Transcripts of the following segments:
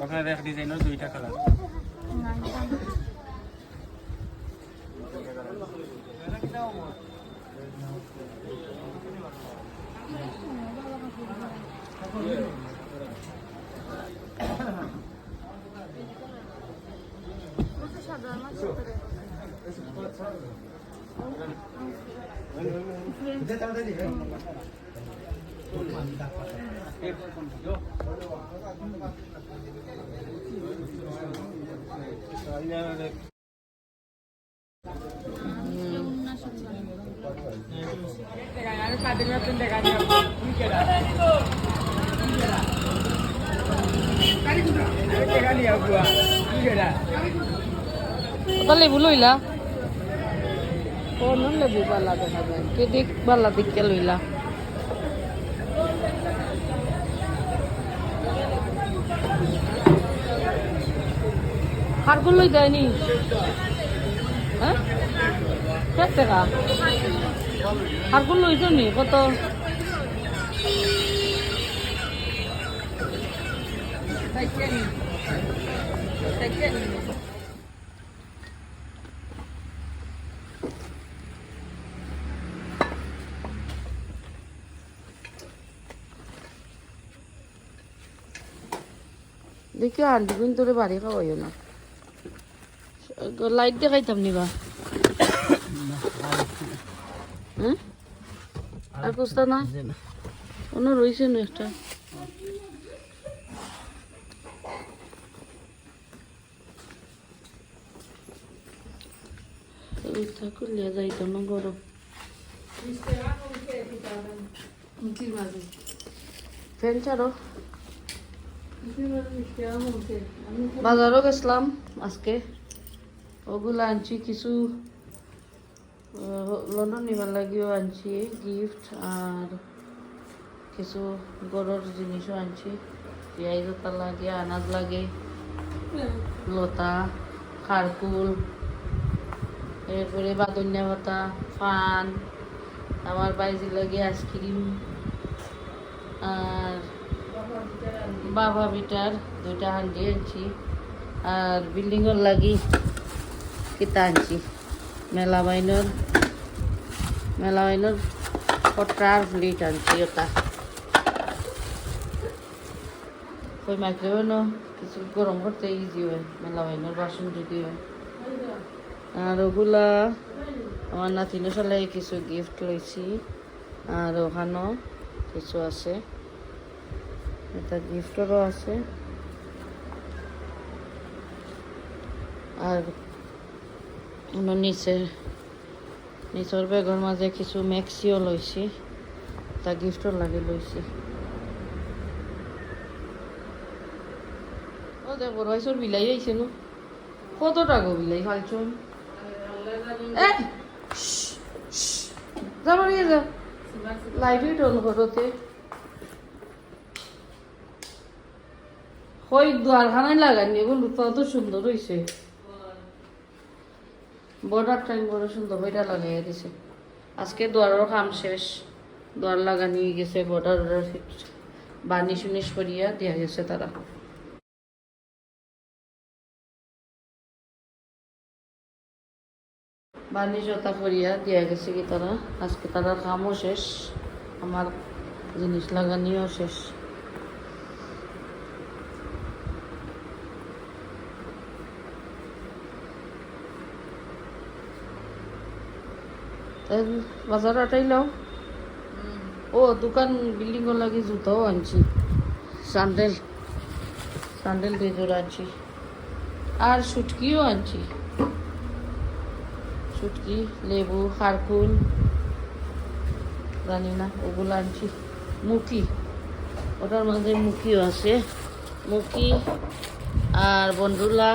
আপনার এক ডিজাইনের দুইটা কালার লেবু লইলা কোন লেবু বালা দেখা যায় কে দেখ বালা দেখে লইলা হারগুলো লই দেয়নি হ্যাঁ কত টাকা হারগুলো লইছ নি কত দেখি আন্টি কিন্তু তোরে বাড়ি খাওয়াইও না লাইট দেখাইতাম নিবা হ্যাঁ আর কুস্তা না অন্য রয়েছে না একটা করলে যাইতো না গরম ফ্যান ছাড়ো বাজারও গেছিলাম আজকে ওগুলো আনছি কিছু লন্ডন নিবার লাগিও আনছি গিফট আর কিছু গরুর জিনিসও আনছি পেঁয়াজ লাগে আনাজ লাগে লতা খারকুল এরপরে বাদনিয়া পাতা ফান আমার বাইজি লাগে আইসক্রিম আর বাবা বিটার দুইটা হান্ডি আনছি আর বিল্ডিংয়ের লাগি কিতা আনছি মেলা বাইনের কট্রার প্লেট আনছি ওটা ওই মাইক্রোওভেনও কিছু গরম করতে ইজি হয় মেলা বাইনের বাসন যদি হয় আর ওগুলা আমার নাতিনের সালে কিছু গিফট লইছি আর ওখানেও কিছু আছে এটা গিফটেরও আছে আর নিচের ব্যাগের মাঝে কিছু ম্যাক্সিও লইছি তা গিফটর লাগে লইছি ও দেখ বড় হয়েছে বিলাই আইছে নো কত টাকা বিলাই ফালছুন যাবার যা লাইভই টন করতে ওই দুয়ারখানায় লাগানি এগুলো কত সুন্দর হয়েছে বর্ডারটা বড় সুন্দর ওইটা লাগাইয়া দিছে আজকে দুয়ারের কাম শেষ দুয়ার লাগানি গেছে বর্ডার বার্নিশ উনিশ করিয়া দিয়া গেছে তারা বার্নিশ ওটা করিয়া দিয়া গেছে কি তারা আজকে তারা কামও শেষ আমার জিনিস লাগানিও শেষ বাজার আটাইলাও ও দোকান বিল্ডিং লাগে জুতাও আনছি স্যান্ডেল দুই জোড়া আনছি আর শুটকিও আনছি শুটকি লেবু খারকুল জানি না ওগুলো আনছি মুখি ওটার মধ্যে মুখিও আছে মুখি আর বন্ডুলা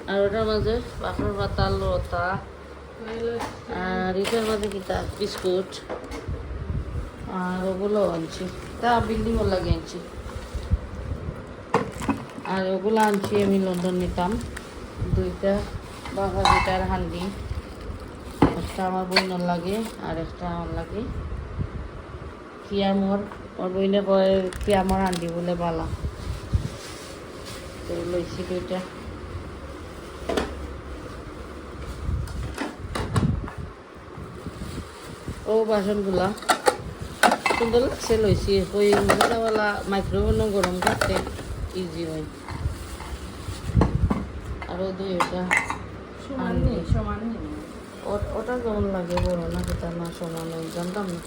আর ওটার মাঝে বাঁকড় পাতা লতা আর এটার মাঝে কিতা বিস্কুট আর ওগুলো আনছি তা বিল্ডিংও লাগে আনছি আর ওগুলো আনছি আমি লন্ডন নিতাম দুইটা বাঘা দুইটার হান্ডি, একটা আমার বইনর লাগে আর একটা আমার লাগে। কিয়ামর ওর বইনে কয় কিয়ামর হান্ডি বলে বালা, তো লইছি দুইটা। ও বাসনগুলা সুন্দর লাগছে লইছি, ওই মোটাওয়ালা মাইক্রোওভেনও গরম করতে ইজি হয়। আরও দুইটা ওটা কেমন লাগে বড় না সেটা না সমান ওই জানতাম না।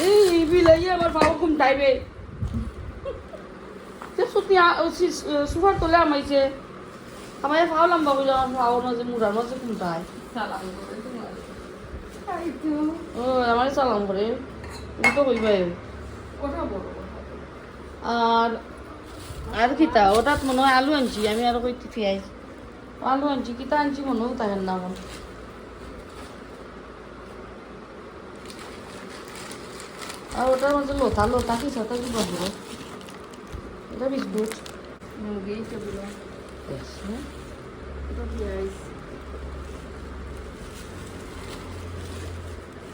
এই বিলাই আমার বাবা ঘুম টাইবে সুপার তোলে আমাইছে আমার ফাও লম্বা বলে আমার ফাওয়ার মাঝে মুড়ার মাঝে ঘুমটায় ও আমার সালাম করে তুমি তো কইবাই। আর আর কিতা ওটা মনে হয় আলু আনছি, আমি আরো কইতে ফিয়াই আলু আনছি কিতা আনছি মনে হয় তাহের না আমার। আর ওটার মধ্যে লোথা লোথা কি সাথে কি বলবো, এটা বিস্কুট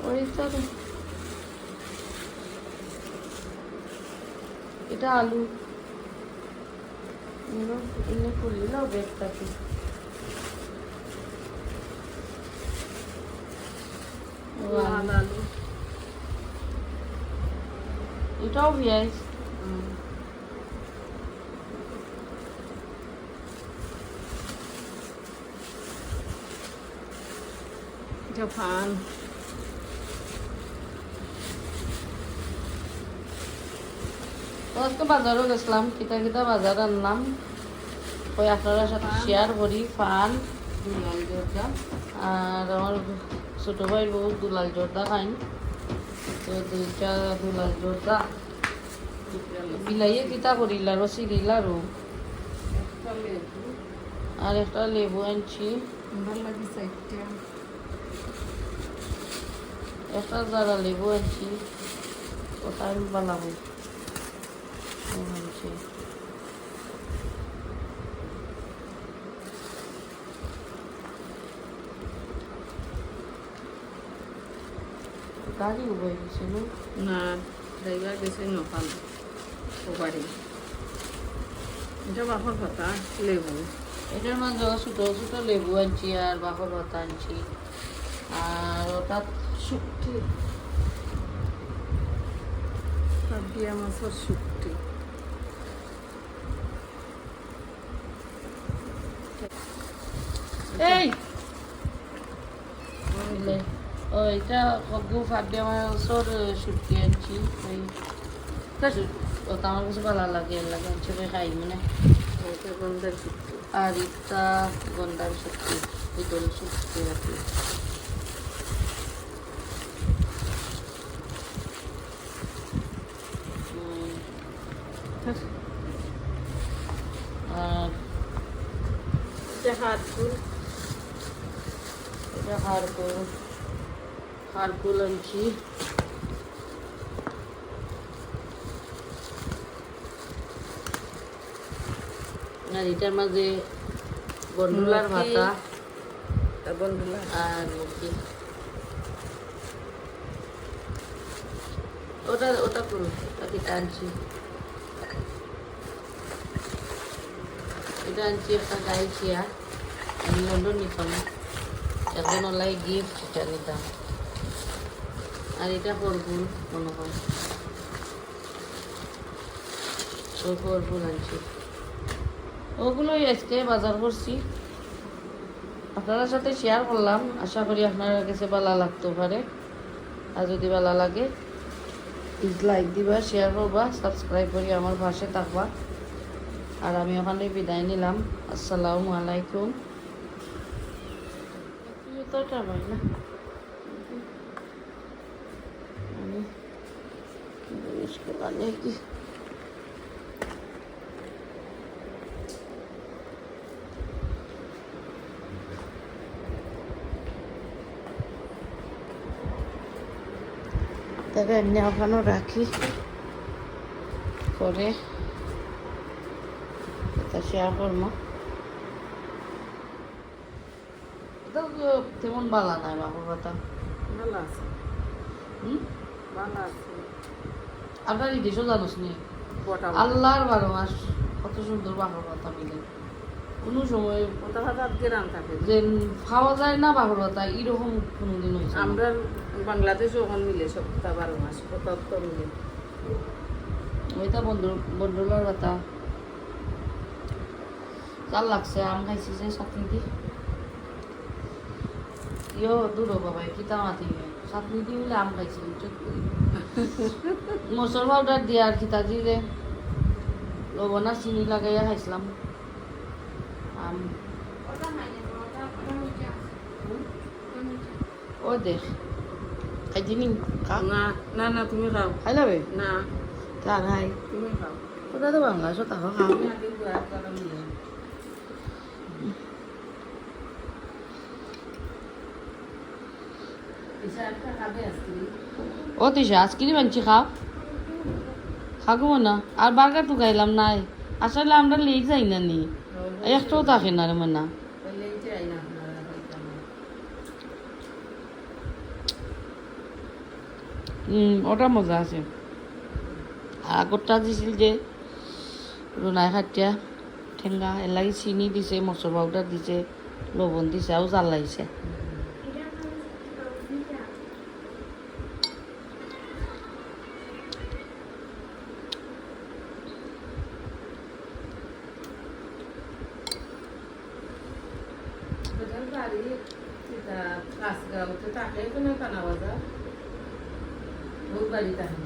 ওইটা এটা আলু এনে করলি না ব্যাগটাকে। আলু এটাও পেঁয়াজ, জাপান আজকে বাজারও গেছিলাম, কিতা কিতা বাজার আনলাম ওই আপনার সাথে শেয়ার করি। ফান দুলাল জর্দা আর আমার ছোটো ভাই বউ দুলাল জর্দা খাইন, তো দুইটা দুলাল জর্দা বিলাইয়ে কিতা করিলা রসি দিলা আর আর একটা লেবু আনছি, ভাল লাগিছে একটা একটা যারা লেবু আনছি ওটা আমি বানাবো আনছি। গাড়ি উবই গেছে না ড্রাইভার গেছে নখান ও বাড়ি এটা বাপর কথা লেবু এটার মাঝে ছোটো ছোটো লেবু আনছি আর বাঁকর পাতা আনছি আর ওটা শুকটি সাবিয়া মাছের শুক্তি এই ওইটা কগু ফাটিয়া মাছের শুটকি আনছি ওই ওটা আমার কাছে ভালো লাগে লাগে সবাই খাই মানে গন্ধার শুক্তি আর এটা গন্ডার শুটকি পিতল শুটকি রাখি। আর হাতফুল এটা হারকুল আনছি আর এটার মাঝে গন্ডুলার ভাতা বন্ধুলা আর মুরগি ওটা ওটা করুন ওটাকে টানছি এটা আনছি একটা গাই চেয়ার আমি লন্ডন নিতাম এখন ওলাই গিফট এটা নিতাম আর এটা ফরফুল মনে হয় ওই ফরফুল আনছি ওগুলোই আজকে বাজার করছি আপনার সাথে শেয়ার করলাম, আশা করি আপনার কাছে ভালো লাগতে পারে। আর যদি ভালো লাগে প্লিজ লাইক দিবা, শেয়ার করবা, সাবস্ক্রাইব করি আমার পাশে থাকবা। আর আমি ওখানে বিদায় নিলাম, আসসালামু আলাইকুম। জুতোটা ভাই না আমি কি তাকে এমনি ওখানেও রাখি। পরে এটা শেয়ার করবো। এটা তো তেমন বালা নাই বাবুর কথা। ভালো আছে, হুম, ভালো আছে। আপনার এই দেশও জানোস নি গোটা আল্লাহর 12 মাস কত সুন্দর বাবুর কথা মিলে, কোনো সময় গোটা ভাত গ্রাম থাকে। যে খাওয়া যায় না বাবুর কথা এরকম কোনোদিন হয়েছে না। আমরা বাংলাদেশ ওখান মিলে সপ্তাহ 12 মাস কত মিলে। ওইটা বন্ধুলার কথা চাল লাগছে। আম খাইছি যে চাটনি দি ইয়ো দূর বাবা কিতা মাতি চাটনি দি বলে আম খাইছি মসুর পাউডার দিয়ে আর কিতা দিয়ে লবণ আর চিনি লাগাইয়া খাইছিলাম আম। ও দেখ খাই দিনি খা না না না, তুমি খাও। খাই যাবে না, তা খাই তুমি খাও। ওটা তো বাংলা সতা খাও তুমি আগে গোয়া করা মিলে। এসে একটা খাবে আজকে। ও তিশা আইসক্রিম আনছি খাও খাবো না আর বার্গার তো খাইলাম নাই আসলে আমরা লেট যাই না নি একটাও থাকে না রে মানা তাহলে এই যে আইনা আপনারা খাইতাম না। ওটা মজা আছে আগরটা দিছিল যে রুনাই খাটিয়া ঠেঙ্গা এর লাগি চিনি দিছে মসুর পাউডার দিছে লবণ দিছে আৰু জাল লাগিছে ওদের বাড়ি সেটা কাছগাঁওতে থাকে কোনো কানা বাজার ওই বাড়ি থাকে